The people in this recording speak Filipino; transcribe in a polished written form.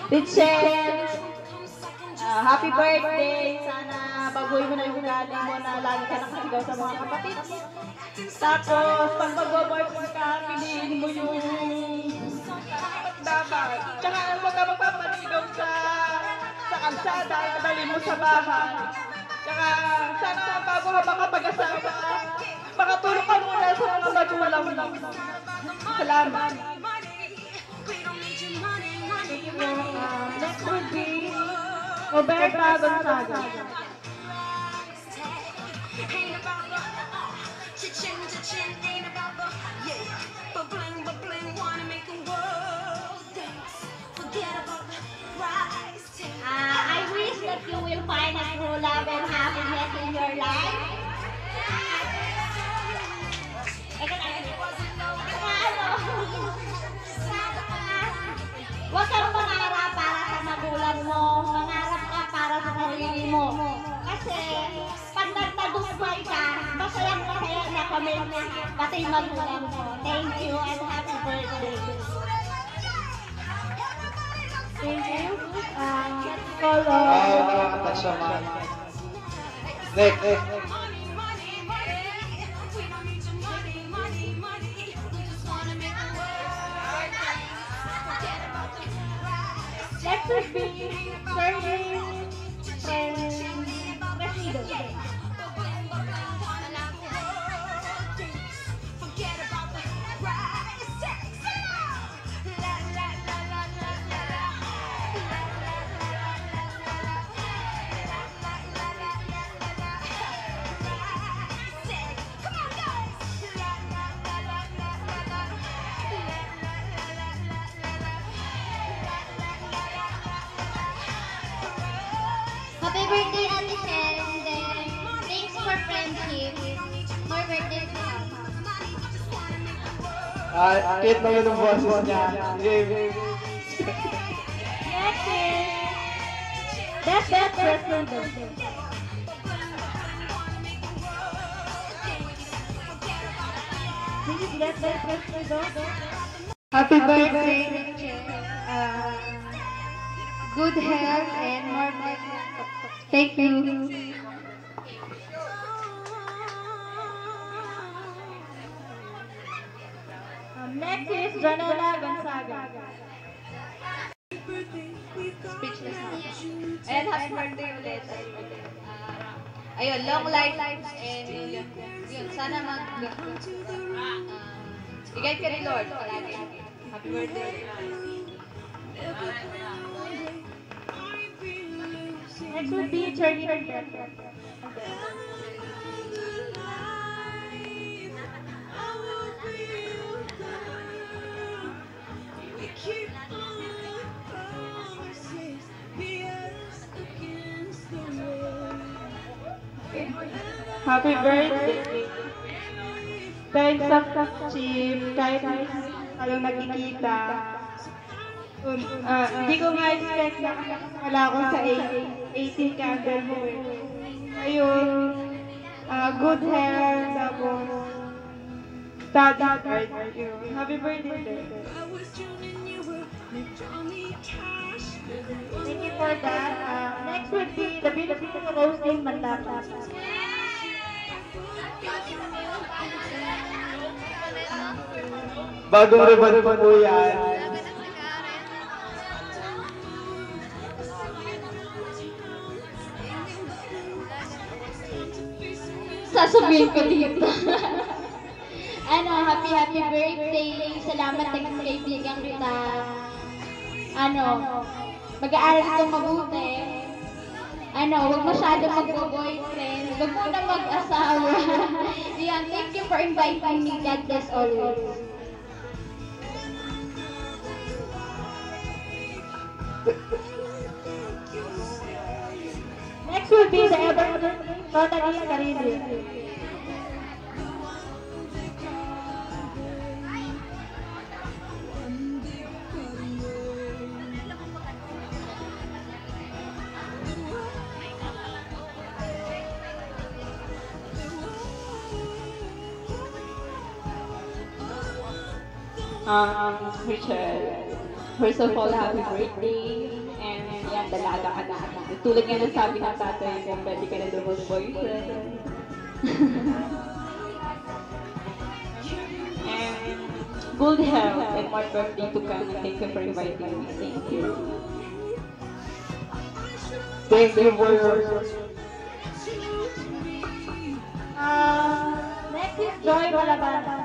Richelle, happy birthday. Sana baguhin mo na yung ugali mo na lagi ka nakasigaw sa mga kapatid mo. Tapos, pag mag-birthday ka, piliin mo yung dapat. Tsaka, huwag ka magpapaligaw sa kalsada, dali mo sa bahay. Tsaka, sana bago ka makapag-asawa, makatulong ka muna sa mga magulang mo. Salamat. Next would be Roberta Gonzaga. I wish that you will find a true love and happiness in your life. Huwag kang mangarap para sa magulang mo, mangarap ka para sa sarili mo. Kasi pag nagtagumpay ka, masayang-masaya na kami, pati magulang mo. Thank you and happy birthday. Thank you. Follow. Nakakataas naman. Next. Next would be Sergey Presido. Happy birthday, Ate Shell, and then thanks for friendship. More birthday to come. Cute naman yung boses niya. Next is Best President. This is Best President. Happy birthday, Richard. Good health and more birthday. Thank you. Next is Janela Gonzaga. Speechless na. And happy birthday ulit. Ayun, long life and yun, sana i-guide ka ni Lord palagi. Happy birthday. Next would be Charlie Hernandez. Happy birthday! Thanks sa Chief, kahit alam nagkikita. Hindi ko nga expect na wala ako sa 18 candle mo eh. Ayun, good hair, tapos study hard. Happy birthday! Thank you for that. Next would be the beautiful Rosalie Mandata. Bagong ribbon pa po yan. Sasabihin ko dito. Happy birthday. Salamat na kaibigan kita. Mag-aaral kang mabuti. Huwag masyadong mag-boyfriend. Huwag mo na mag-asawa. Yan, thank you for inviting me. God bless always. Next would be the ever Totally Caribbean. Richard, first of all, happy birthday. dalaga ka na. Tulad nga ng sabi ng tatay ko, pwede ka na daw mag-boyfriend. And good health and more birthday to come. And thank you for inviting me. Thank you. Thank you for your... Next is Joy Balaban.